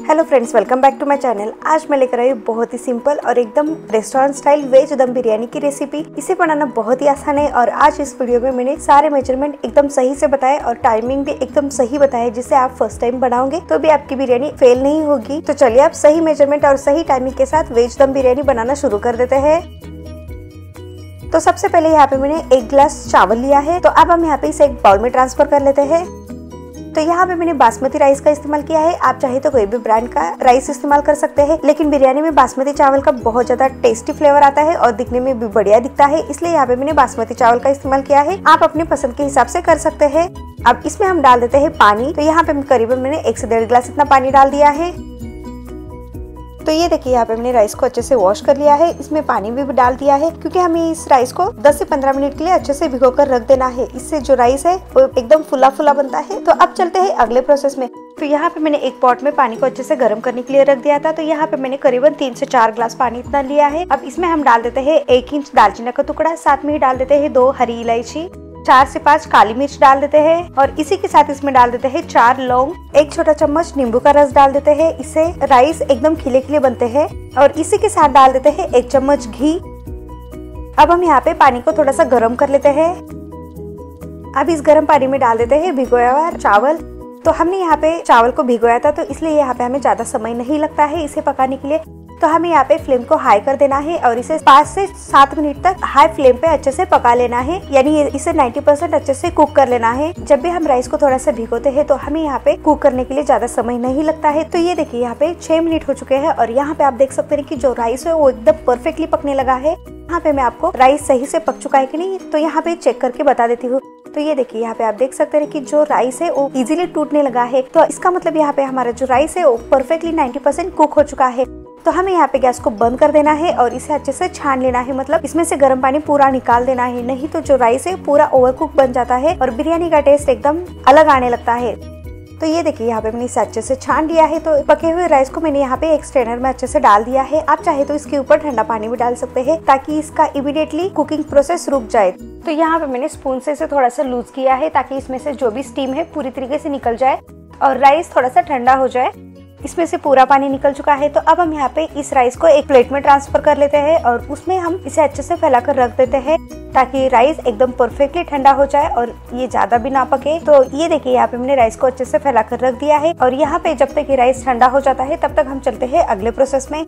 Hello friends, welcome back to my channel. आज मैं लेकर आई हूँ बहुत ही सिंपल और एकदम रेस्टोरेंट स्टाइल वेज दम बिरयानी की रेसिपी। इसे बनाना बहुत ही आसान है और आज इस वीडियो में मैंने सारे मेजरमेंट एकदम सही से बताए और टाइमिंग भी एकदम सही बताया, जिससे आप फर्स्ट टाइम बनाओगे तो भी आपकी बिरयानी फेल नहीं होगी। तो चलिए आप सही मेजरमेंट और सही टाइमिंग के साथ वेज दम बिरयानी बनाना शुरू कर देते हैं। तो सबसे पहले यहाँ पे मैंने 1 गिलास चावल लिया है। तो अब हम यहाँ पे इसे एक बाउल में ट्रांसफर कर लेते हैं। तो यहाँ पे मैंने बासमती राइस का इस्तेमाल किया है। आप चाहे तो कोई भी ब्रांड का राइस इस्तेमाल कर सकते हैं, लेकिन बिरयानी में बासमती चावल का बहुत ज्यादा टेस्टी फ्लेवर आता है और दिखने में भी बढ़िया दिखता है, इसलिए यहाँ पे मैंने बासमती चावल का इस्तेमाल किया है। आप अपने पसंद के हिसाब से कर सकते हैं। अब इसमें हम डाल देते हैं पानी। तो यहाँ पे करीबन मैंने 1 से 1.5 गिलास इतना पानी डाल दिया है। तो ये देखिए यहाँ पे मैंने राइस को अच्छे से वॉश कर लिया है। इसमें पानी भी डाल दिया है क्योंकि हमें इस राइस को 10 से 15 मिनट के लिए अच्छे से भिगो कर रख देना है। इससे जो राइस है वो एकदम फुला फुला बनता है। तो अब चलते हैं अगले प्रोसेस में। तो यहाँ पे मैंने एक पॉट में पानी को अच्छे से गर्म करने के लिए रख दिया था। तो यहाँ पे मैंने करीबन 3 से 4 गिलास पानी इतना लिया है। अब इसमें हम डाल देते हैं 1 इंच दालचीनी का टुकड़ा, साथ में ही डाल देते हैं 2 हरी इलायची, 4 से 5 काली मिर्च डाल देते हैं और इसी के साथ इसमें डाल देते हैं 4 लौंग, 1 छोटा चम्मच नींबू का रस डाल देते हैं। इससे राइस एकदम खिले खिले बनते हैं। और इसी के साथ डाल देते हैं 1 चम्मच घी। अब हम यहाँ पे पानी को थोड़ा सा गर्म कर लेते हैं। अब इस गर्म पानी में डाल देते हैं भिगोया हुआ चावल। तो हमने यहाँ पे चावल को भिगोया था, तो इसलिए यहाँ पे हमें ज्यादा समय नहीं लगता है इसे पकाने के लिए। तो हमें यहाँ पे फ्लेम को हाई कर देना है और इसे 5 से 7 मिनट तक हाई फ्लेम पे अच्छे से पका लेना है, यानी इसे 90% अच्छे से कुक कर लेना है। जब भी हम राइस को थोड़ा सा भिगोते हैं तो हमें यहाँ पे कुक करने के लिए ज्यादा समय नहीं लगता है। तो ये देखिए यहाँ पे 6 मिनट हो चुके हैं और यहाँ पे आप देख सकते हैं कि जो राइस है वो एकदम परफेक्टली पकने लगा है। यहाँ पे मैं आपको राइस सही से पक चुका है कि नहीं, तो यहाँ पे चेक करके बता देती हूँ। तो ये देखिए यहाँ पे आप देख सकते हैं कि जो राइस है वो इजीली टूटने लगा है। तो इसका मतलब यहाँ पे हमारा जो राइस है वो परफेक्टली 90% कुक हो चुका है। तो हमें यहाँ पे गैस को बंद कर देना है और इसे अच्छे से छान लेना है, मतलब इसमें से गर्म पानी पूरा निकाल देना है, नहीं तो जो राइस है पूरा ओवरकुक बन जाता है और बिरयानी का टेस्ट एकदम अलग आने लगता है। तो ये देखिए यहाँ पे मैंने इसे अच्छे से छान लिया है। तो पके हुए राइस को मैंने यहाँ पे एक स्ट्रेनर में अच्छे से डाल दिया है। आप चाहे तो इसके ऊपर ठंडा पानी भी डाल सकते हैं ताकि इसका इमीडिएटली कुकिंग प्रोसेस रुक जाए। तो यहाँ पे मैंने स्पून से इसे थोड़ा सा लूज किया है ताकि इसमें से जो भी स्टीम है पूरी तरीके से निकल जाए और राइस थोड़ा सा ठंडा हो जाए। इसमें से पूरा पानी निकल चुका है। तो अब हम यहाँ पे इस राइस को एक प्लेट में ट्रांसफर कर लेते हैं और उसमें हम इसे अच्छे से फैलाकर रख देते हैं ताकि राइस एकदम परफेक्टली ठंडा हो जाए और ये ज्यादा भी ना पके। तो ये देखिए यहाँ पे मैंने राइस को अच्छे से फैलाकर रख दिया है और यहाँ पे जब तक ये राइस ठंडा हो जाता है तब तक हम चलते हैं अगले प्रोसेस में।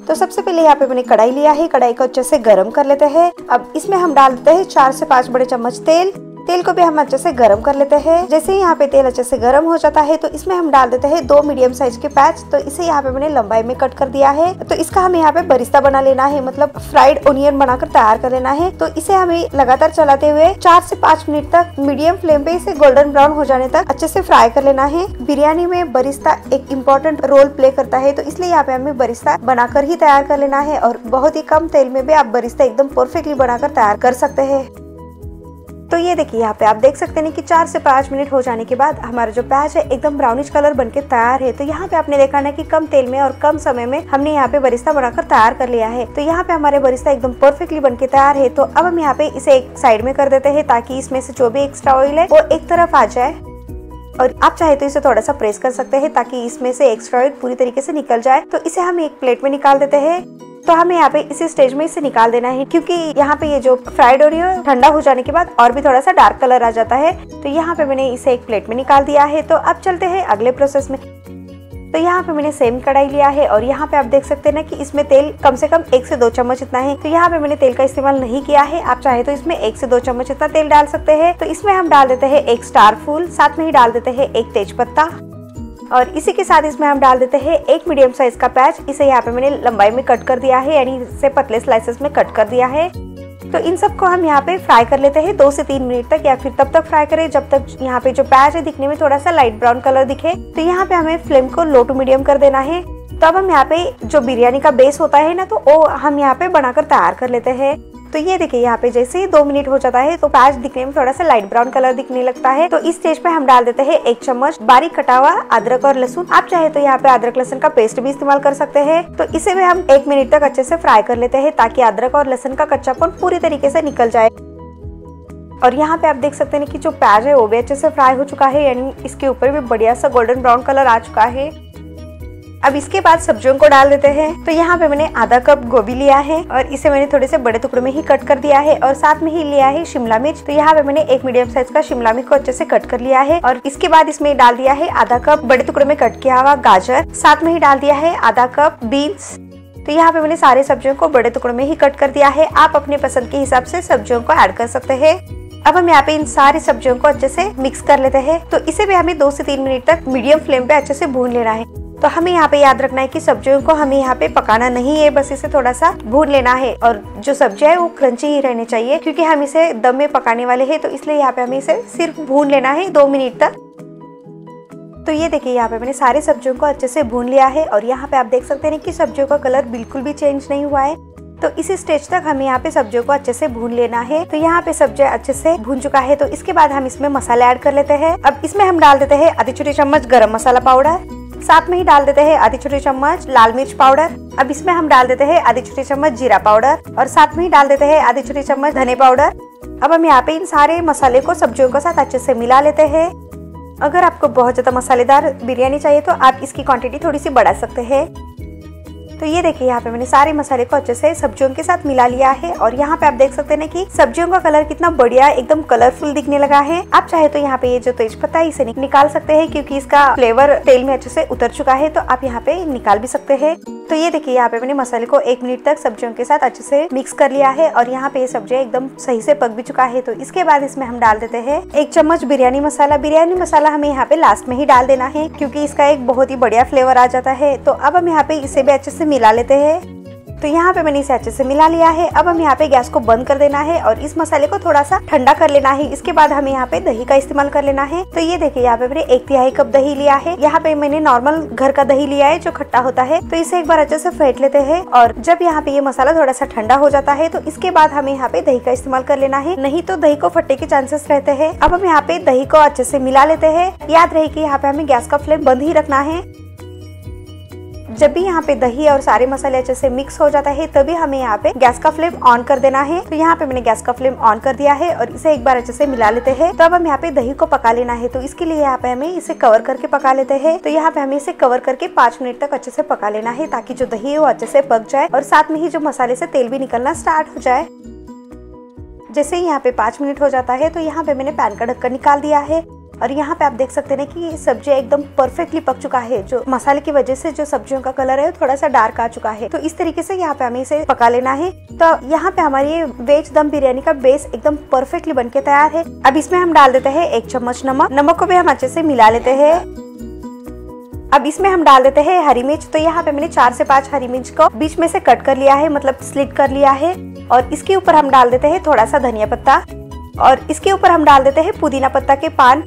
तो सबसे पहले यहाँ पे मैंने कढ़ाई लिया है। कढ़ाई को अच्छे से गर्म कर लेते हैं। अब इसमें हम डाल देते हैं 4 से 5 बड़े चम्मच तेल। तेल को भी हम अच्छे से गर्म कर लेते हैं। जैसे ही यहाँ पे तेल अच्छे से गर्म हो जाता है तो इसमें हम डाल देते हैं 2 मीडियम साइज के प्याज। तो इसे यहाँ पे मैंने लंबाई में कट कर दिया है। तो इसका हमें यहाँ पे बरिस्ता बना लेना है, मतलब फ्राइड ओनियन बनाकर तैयार कर लेना है। तो इसे हमें लगातार चलाते हुए 4 से 5 मिनट तक मीडियम फ्लेम पे इसे गोल्डन ब्राउन हो जाने तक अच्छे से फ्राई कर लेना है। बिरयानी में बरिस्ता एक इम्पोर्टेंट रोल प्ले करता है, तो इसलिए यहाँ पे हमें बरिस्ता बनाकर ही तैयार कर लेना है और बहुत ही कम तेल में भी आप बरिस्ता एकदम परफेक्टली बनाकर तैयार कर सकते हैं। तो ये देखिए यहाँ पे आप देख सकते हैं कि 4 से 5 मिनट हो जाने के बाद हमारा जो प्याज है एकदम ब्राउनिश कलर बनके तैयार है। तो यहाँ पे आपने देखा ना कि कम तेल में और कम समय में हमने यहाँ पे बरिस्ता बनाकर तैयार कर लिया है। तो यहाँ पे हमारे बरिस्ता एकदम परफेक्टली बनके तैयार है। तो अब हम यहाँ पे इसे एक साइड में कर देते हैं ताकि इसमें से जो भी एक्स्ट्रा ऑयल है वो एक तरफ आ जाए। और आप चाहे तो इसे थोड़ा सा प्रेस कर सकते हैं ताकि इसमें से एक्स्ट्रा ऑयल पूरी तरीके से निकल जाए। तो इसे हम एक प्लेट में निकाल देते हैं। तो हमें यहाँ पे इसी स्टेज में इसे निकाल देना है क्योंकि यहाँ पे ये जो फ्राइड ओनियन ठंडा हो जाने के बाद और भी थोड़ा सा डार्क कलर आ जाता है। तो यहाँ पे मैंने इसे एक प्लेट में निकाल दिया है। तो अब चलते हैं अगले प्रोसेस में। तो यहाँ पे मैंने सेम कढ़ाई लिया है और यहाँ पे आप देख सकते हैं ना कि इसमें तेल कम से कम 1 से 2 चम्मच इतना है। तो यहाँ पे मैंने तेल का इस्तेमाल नहीं किया है। आप चाहे तो इसमें 1 से 2 चम्मच इतना तेल डाल सकते हैं। तो इसमें हम डाल देते हैं 1 स्टार फूल, साथ में ही डाल देते हैं 1 तेज पत्ता और इसी के साथ इसमें हम डाल देते हैं 1 मीडियम साइज का प्याज। इसे यहाँ पे मैंने लंबाई में कट कर दिया है, यानी इसे पतले स्लाइसेस में कट कर दिया है। तो इन सबको हम यहाँ पे फ्राई कर लेते हैं 2 से 3 मिनट तक, या फिर तब तक फ्राई करें जब तक यहाँ पे जो प्याज है दिखने में थोड़ा सा लाइट ब्राउन कलर दिखे। तो यहाँ पे हमें फ्लेम को लो टू मीडियम कर देना है। तो अब हम यहाँ पे जो बिरयानी का बेस होता है ना, तो वो हम यहाँ पे बनाकर तैयार कर लेते हैं। तो ये देखिए यहाँ पे जैसे ही 2 मिनट हो जाता है तो प्याज दिखने में थोड़ा सा लाइट ब्राउन कलर दिखने लगता है। तो इस स्टेज पे हम डाल देते हैं 1 चम्मच बारीक कटा हुआ अदरक और लहसुन। आप चाहे तो यहाँ पे अदरक लहसुन का पेस्ट भी इस्तेमाल कर सकते हैं। तो इसे भी हम 1 मिनट तक अच्छे से फ्राई कर लेते हैं ताकि अदरक और लहसुन का कच्चापन पूरी तरीके से निकल जाए। और यहाँ पे आप देख सकते हैं कि जो प्याज है वो भी अच्छे से फ्राई हो चुका है, यानी इसके ऊपर भी बढ़िया सा गोल्डन ब्राउन कलर आ चुका है। अब इसके बाद सब्जियों को डाल देते हैं। तो यहाँ पे मैंने आधा कप गोभी लिया है और इसे मैंने थोड़े से बड़े टुकड़ों में ही कट कर दिया है और साथ में ही लिया है शिमला मिर्च। तो यहाँ पे मैंने एक मीडियम साइज का शिमला मिर्च को अच्छे से कट कर लिया है और इसके बाद इसमें डाल दिया है आधा कप बड़े टुकड़ों में कट किया हुआ गाजर, साथ में ही डाल दिया है आधा कप बीन्स। तो यहाँ पे मैंने सारे सब्जियों को बड़े टुकड़ों में ही कट कर दिया है। आप अपने पसंद के हिसाब से सब्जियों को ऐड कर सकते हैं। अब हम यहाँ पे इन सारी सब्जियों को अच्छे से मिक्स कर लेते हैं। तो इसे भी हमें 2 से 3 मिनट तक मीडियम फ्लेम पे अच्छे से भून लेना है। तो हमें यहाँ पे याद रखना है कि सब्जियों को हमें यहाँ पे पकाना नहीं है, बस इसे थोड़ा सा भून लेना है। और जो सब्जियां है वो क्रंची ही रहनी चाहिए, क्योंकि हम इसे दम में पकाने वाले हैं। तो इसलिए यहाँ पे हमें इसे सिर्फ भून लेना है 2 मिनट तक। तो ये देखिए यहाँ पे मैंने सारी सब्जियों को अच्छे से भून लिया है और यहाँ पे आप देख सकते हैं कि सब्जियों का कलर बिल्कुल भी चेंज नहीं हुआ है। तो इस स्टेज तक हमें यहाँ पे सब्जियों को अच्छे से भून लेना है। तो यहाँ पे सब्जियां अच्छे से भून चुका है। तो इसके बाद हम इसमें मसाले ऐड कर लेते हैं। अब इसमें हम डाल देते हैं आधी छोटी चम्मच गरम मसाला पाउडर, साथ में ही डाल देते हैं आधी छोटी चम्मच लाल मिर्च पाउडर। अब इसमें हम डाल देते हैं आधी छोटी चम्मच जीरा पाउडर और साथ में ही डाल देते हैं आधी छोटी चम्मच धने पाउडर। अब हम यहाँ पे इन सारे मसाले को सब्जियों के साथ अच्छे से मिला लेते हैं। अगर आपको बहुत ज्यादा मसालेदार बिरयानी चाहिए तो आप इसकी क्वांटिटी थोड़ी सी बढ़ा सकते हैं। तो ये देखिए यहाँ पे मैंने सारे मसाले को अच्छे से सब्जियों के साथ मिला लिया है और यहाँ पे आप देख सकते हैं कि सब्जियों का कलर कितना बढ़िया एकदम कलरफुल दिखने लगा है। आप चाहे तो यहाँ पे ये जो तेज पत्ता है इसे निकाल सकते हैं, क्योंकि इसका फ्लेवर तेल में अच्छे से उतर चुका है। तो आप यहाँ पे निकाल भी सकते हैं। तो ये देखिए यहाँ पे मैंने मसाले को 1 मिनट तक सब्जियों के साथ अच्छे से मिक्स कर लिया है और यहाँ पे ये सब्जियां एकदम सही से पक भी चुका है। तो इसके बाद इसमें हम डाल देते हैं 1 चम्मच बिरयानी मसाला। बिरयानी मसाला हमें यहाँ पे लास्ट में ही डाल देना है, क्योंकि इसका एक बहुत ही बढ़िया फ्लेवर आ जाता है। तो अब हम यहाँ पे इसे भी अच्छे से मिला लेते हैं। तो यहाँ पे मैंने इसे अच्छे से मिला लिया है। अब हम यहाँ पे गैस को बंद कर देना है और इस मसाले को थोड़ा सा ठंडा कर लेना है। इसके बाद हमें यहाँ पे दही का इस्तेमाल कर लेना है। तो ये देखिए यहाँ पे मैंने 1/3 कप दही लिया है। यहाँ पे मैंने नॉर्मल घर का दही लिया है जो खट्टा होता है। तो इसे एक बार अच्छे से फेंट लेते हैं और जब यहाँ पे ये मसाला थोड़ा सा ठंडा हो जाता है तो इसके बाद हमें यहाँ पे दही का इस्तेमाल कर लेना है, नहीं तो दही को फटने के चांसेस रहते हैं। अब हम यहाँ पे दही को अच्छे से मिला लेते हैं। याद रहे कि यहाँ पे हमें गैस का फ्लेम बंद ही रखना है। जब भी यहाँ पे दही और सारे मसाले अच्छे से मिक्स हो जाता है तभी हमें यहाँ पे गैस का फ्लेम ऑन कर देना है। तो यहाँ पे मैंने गैस का फ्लेम ऑन कर दिया है और इसे एक बार अच्छे से मिला लेते हैं। तो अब हम यहाँ पे दही को पका लेना है। तो इसके लिए यहाँ पे हमें इसे कवर करके पका लेते हैं। तो यहाँ पे हमें इसे कवर करके 5 मिनट तक अच्छे से पका लेना है, ताकि जो दही है वो अच्छे से पक जाए और साथ में ही जो मसाले से तेल भी निकलना स्टार्ट हो जाए। जैसे ही यहाँ पे 5 मिनट हो जाता है तो यहाँ पे मैंने पैन का ढक्कन निकाल दिया है और यहाँ पे आप देख सकते हैं कि ये सब्जी एकदम परफेक्टली पक चुका है। जो मसाले की वजह से जो सब्जियों का कलर है थोड़ा सा डार्क आ चुका है। तो इस तरीके से यहाँ पे हमें इसे पका लेना है। तो यहाँ पे हमारी वेज दम बिरयानी का बेस एकदम परफेक्टली बनके तैयार है। अब इसमें हम डाल देते हैं 1 चम्मच नमक। नमक को भी हम अच्छे से मिला लेते हैं। अब इसमें हम डाल देते हैं हरी मिर्च। तो यहाँ पे मैंने 4 से 5 हरी मिर्च को बीच में से कट कर लिया है, मतलब स्लिट कर लिया है। और इसके ऊपर हम डाल देते हैं थोड़ा सा धनिया पत्ता और इसके ऊपर हम डाल देते हैं पुदीना पत्ता के पान।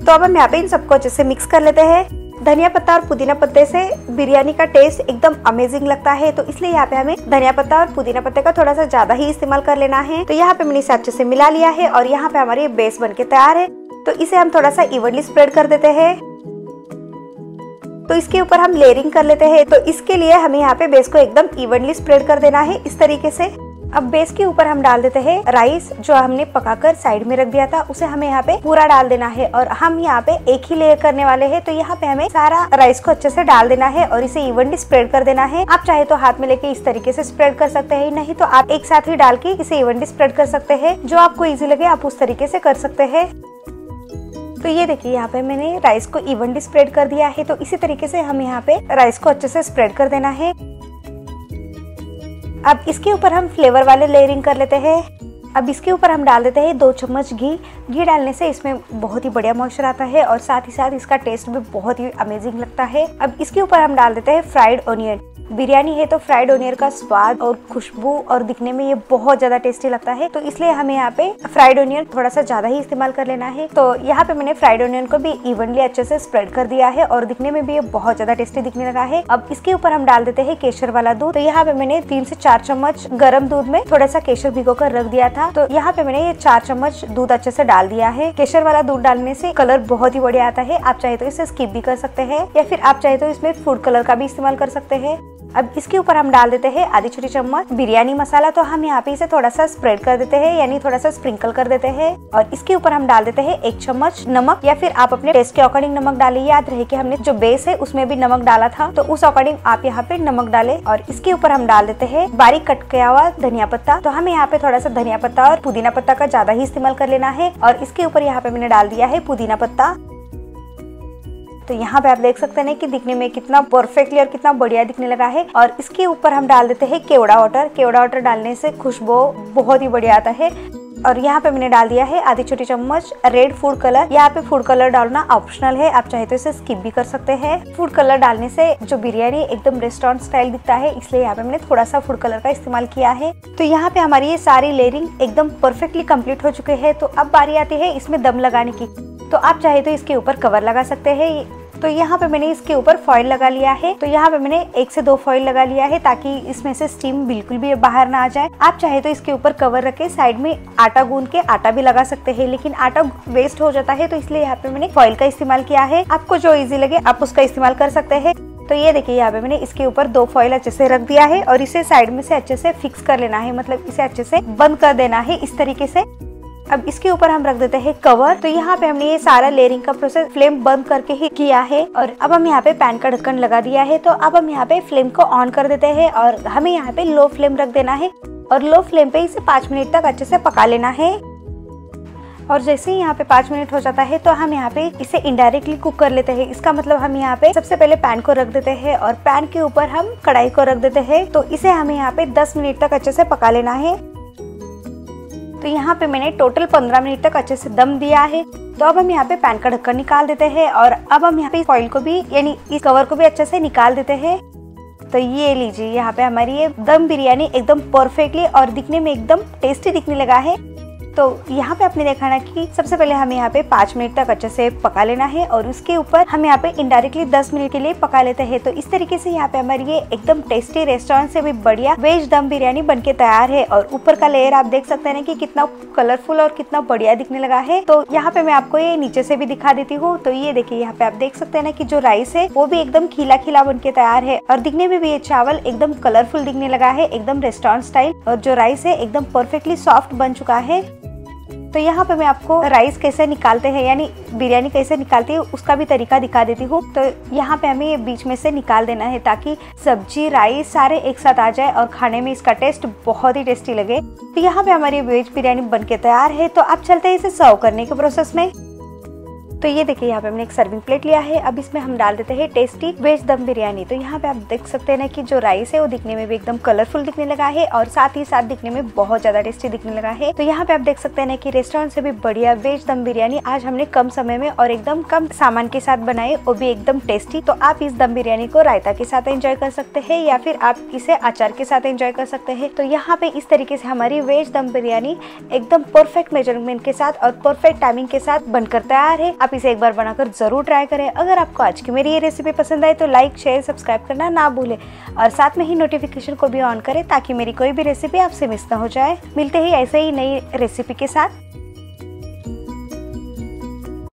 तो अब हम यहाँ पे इन सबको अच्छे से मिक्स कर लेते हैं। धनिया पत्ता और पुदीना पत्ते से बिरयानी का टेस्ट एकदम अमेजिंग लगता है। तो इसलिए यहाँ पे हमें धनिया पत्ता और पुदीना पत्ते का थोड़ा सा ज्यादा ही इस्तेमाल कर लेना है। तो यहाँ पे मैंने इसे अच्छे से मिला लिया है और यहाँ पे हमारी बेस बनके तैयार है। तो इसे हम थोड़ा सा इवनली स्प्रेड कर देते हैं। तो इसके ऊपर हम लेयरिंग कर लेते हैं। तो इसके लिए हमें यहाँ पे बेस को एकदम इवनली स्प्रेड कर देना है इस तरीके से। अब बेस के ऊपर हम डाल देते हैं राइस, जो हमने पकाकर साइड में रख दिया था उसे हमें यहाँ पे पूरा डाल देना है। और हम यहाँ पे एक ही लेयर करने वाले हैं। तो यहाँ पे हमें सारा राइस को अच्छे से डाल देना है और इसे इवनली स्प्रेड कर देना है। आप चाहे तो हाथ में लेके इस तरीके से स्प्रेड कर सकते हैं, नहीं तो आप एक साथ ही डाल के इसे इवनली स्प्रेड कर सकते हैं। जो आपको इजी लगे आप उस तरीके से कर सकते हैं। तो ये देखिए यहाँ पे मैंने राइस को इवनली स्प्रेड कर दिया है। तो इसी तरीके से हम यहाँ पे राइस को अच्छे से स्प्रेड कर देना है। अब इसके ऊपर हम फ्लेवर वाले लेयरिंग कर लेते हैं। अब इसके ऊपर हम डाल देते हैं 2 चम्मच घी। घी डालने से इसमें बहुत ही बढ़िया मॉइस्चर आता है और साथ ही साथ इसका टेस्ट भी बहुत ही अमेजिंग लगता है। अब इसके ऊपर हम डाल देते हैं फ्राइड ऑनियन। बिरयानी है तो फ्राइड ऑनियन का स्वाद और खुशबू और दिखने में ये बहुत ज्यादा टेस्टी लगता है। तो इसलिए हमें यहाँ पे फ्राइड ऑनियन थोड़ा सा ज्यादा ही इस्तेमाल कर लेना है। तो यहाँ पे मैंने फ्राइड ऑनियन को भी इवनली अच्छे से स्प्रेड कर दिया है और दिखने में भी ये बहुत ज्यादा टेस्टी दिखने लगा है। अब इसके ऊपर हम डाल देते हैं केसर वाला दूध। तो यहाँ पे मैंने 3 से 4 चम्मच गर्म दूध में थोड़ा सा केसर भिगो कर रख दिया था था। तो यहाँ पे मैंने ये 4 चम्मच दूध अच्छे से डाल दिया है। केसर वाला दूध डालने से कलर बहुत ही बढ़िया आता है। आप चाहे तो इसे स्किप भी कर सकते हैं या फिर आप चाहे तो इसमें फूड कलर का भी इस्तेमाल कर सकते हैं। अब इसके ऊपर हम डाल देते हैं आधी छोटी चम्मच बिरयानी मसाला। तो हम यहाँ पे इसे थोड़ा सा स्प्रेड कर देते हैं, यानी थोड़ा सा स्प्रिंकल कर देते हैं। और इसके ऊपर हम डाल देते हैं 1 चम्मच नमक, या फिर आप अपने टेस्ट के अकॉर्डिंग नमक डालिए। याद रहे कि हमने जो बेस है उसमें भी नमक डाला था, तो उस अकॉर्डिंग आप यहाँ पे नमक डालें। और इसके ऊपर हम डाल देते हैं बारीक कट किया हुआ धनिया पत्ता। तो हमें यहाँ पे थोड़ा सा धनिया पत्ता और पुदीना पत्ता का ज्यादा ही इस्तेमाल कर लेना है। और इसके ऊपर यहाँ पे मैंने डाल दिया है पुदीना पत्ता। तो यहाँ पे आप देख सकते हैं कि दिखने में कितना परफेक्टली और कितना बढ़िया दिखने लगा है। और इसके ऊपर हम डाल देते हैं केवड़ा वाटर। केवड़ा वाटर डालने से खुशबू बहुत ही बढ़िया आता है। और यहाँ पे मैंने डाल दिया है आधी छोटी चम्मच रेड फूड कलर। यहाँ पे फूड कलर डालना ऑप्शनल है, आप चाहे तो इसे स्किप भी कर सकते हैं। फूड कलर डालने से जो बिरयानी एकदम रेस्टोरेंट स्टाइल दिखता है, इसलिए यहाँ पे मैंने थोड़ा सा फूड कलर का इस्तेमाल किया है। तो यहाँ पे हमारी ये सारी लेयरिंग एकदम परफेक्टली कंप्लीट हो चुके हैं। तो अब बारी आती है इसमें दम लगाने की। तो आप चाहे तो इसके ऊपर कवर लगा सकते हैं। तो यहाँ पे मैंने इसके ऊपर फॉइल लगा लिया है। तो यहाँ पे मैंने 1 से 2 फॉइल लगा लिया है, ताकि इसमें से स्टीम बिल्कुल भी बाहर ना आ जाए। आप चाहे तो इसके ऊपर कवर रख के साइड में आटा गूंद के आटा भी लगा सकते हैं, लेकिन आटा वेस्ट हो जाता है, तो इसलिए यहाँ पे मैंने फॉइल का इस्तेमाल किया है। आपको जो इजी लगे आप उसका इस्तेमाल कर सकते हैं। तो ये देखिए यहाँ पे मैंने इसके ऊपर 2 फॉइल अच्छे से रख दिया है और इसे साइड में से अच्छे से फिक्स कर लेना है, मतलब इसे अच्छे से बंद कर देना है इस तरीके से। अब इसके ऊपर हम रख देते हैं कवर। तो यहाँ पे हमने ये सारा लेयरिंग का प्रोसेस फ्लेम बंद करके ही किया है। और अब हम यहाँ पे पैन का ढक्कन लगा दिया है। तो अब हम यहाँ पे फ्लेम को ऑन कर देते हैं और हमें यहाँ पे लो फ्लेम रख देना है और लो फ्लेम पे इसे 5 मिनट तक अच्छे से पका लेना है। और जैसे ही यहाँ पे 5 मिनट हो जाता है तो हम यहाँ पे इसे इनडायरेक्टली कुक कर लेते हैं। इसका मतलब हम यहाँ पे सबसे पहले पैन को रख देते हैं और पैन के ऊपर हम कढ़ाई को रख देते हैं। तो इसे हमें यहाँ पे 10 मिनट तक अच्छे से पका लेना है। तो यहाँ पे मैंने टोटल 15 मिनट तक अच्छे से दम दिया है। तो अब हम यहाँ पे पैन का ढक्कन निकाल देते हैं और अब हम यहाँ पे फॉइल को भी यानी इस कवर को भी अच्छे से निकाल देते हैं। तो ये लीजिए यहाँ पे हमारी ये दम बिरयानी एकदम परफेक्टली और दिखने में एकदम टेस्टी दिखने लगा है। तो यहाँ पे आपने देखा ना कि सबसे पहले हमें यहाँ पे 5 मिनट तक अच्छे से पका लेना है और उसके ऊपर हम यहाँ पे इनडायरेक्टली 10 मिनट के लिए पका लेते हैं। तो इस तरीके से यहाँ पे हमारी ये एकदम टेस्टी रेस्टोरेंट से भी बढ़िया वेज दम बिरयानी बनके तैयार है। और ऊपर का लेयर आप देख सकते हैं कि कितना कलरफुल और कितना बढ़िया दिखने लगा है। तो यहाँ पे मैं आपको ये नीचे से भी दिखा देती हूँ। तो ये देखिए यहाँ पे आप देख सकते हैं ना कि जो राइस है वो भी एकदम खिला खिला बनके तैयार है और दिखने में भी ये चावल एकदम कलरफुल दिखने लगा है, एकदम रेस्टोरेंट स्टाइल। और जो राइस है एकदम परफेक्टली सॉफ्ट बन चुका है। तो यहाँ पे मैं आपको राइस कैसे निकालते हैं यानी बिरयानी कैसे निकालती है उसका भी तरीका दिखा देती हूँ। तो यहाँ पे हमें ये बीच में से निकाल देना है ताकि सब्जी राइस सारे एक साथ आ जाए और खाने में इसका टेस्ट बहुत ही टेस्टी लगे। तो यहाँ पे हमारी वेज बिरयानी बनके तैयार है। तो अब चलते हैं इसे सर्व करने के प्रोसेस में। तो ये देखिए यहाँ पे हमने एक सर्विंग प्लेट लिया है। अब इसमें हम डाल देते हैं टेस्टी वेज दम बिरयानी। तो यहाँ पे आप देख सकते हैं ना कि जो राइस है वो दिखने में भी एकदम कलरफुल दिखने लगा है और साथ ही साथ दिखने में बहुत ज्यादा टेस्टी दिखने लगा है। तो यहाँ पे आप देख सकते हैं ना कि रेस्टोरेंट से भी बढ़िया वेज दम बिरयानी आज हमने कम समय में और एकदम कम सामान के साथ बनाई, वो भी एकदम टेस्टी। तो आप इस दम बिरयानी को रायता के साथ एंजॉय कर सकते हैं या फिर आप इसे अचार के साथ एंजॉय कर सकते हैं। तो यहाँ पे इस तरीके से हमारी वेज दम बिरयानी एकदम परफेक्ट मेजरमेंट के साथ और परफेक्ट टाइमिंग के साथ बनकर तैयार है। आप इसे एक बार बनाकर जरूर ट्राई करें। अगर आपको आज की मेरी ये रेसिपी पसंद आए तो लाइक शेयर सब्सक्राइब करना ना भूलें और साथ में ही नोटिफिकेशन को भी ऑन करें ताकि मेरी कोई भी रेसिपी आपसे मिस ना हो जाए। मिलते ही ऐसे ही नई रेसिपी के साथ।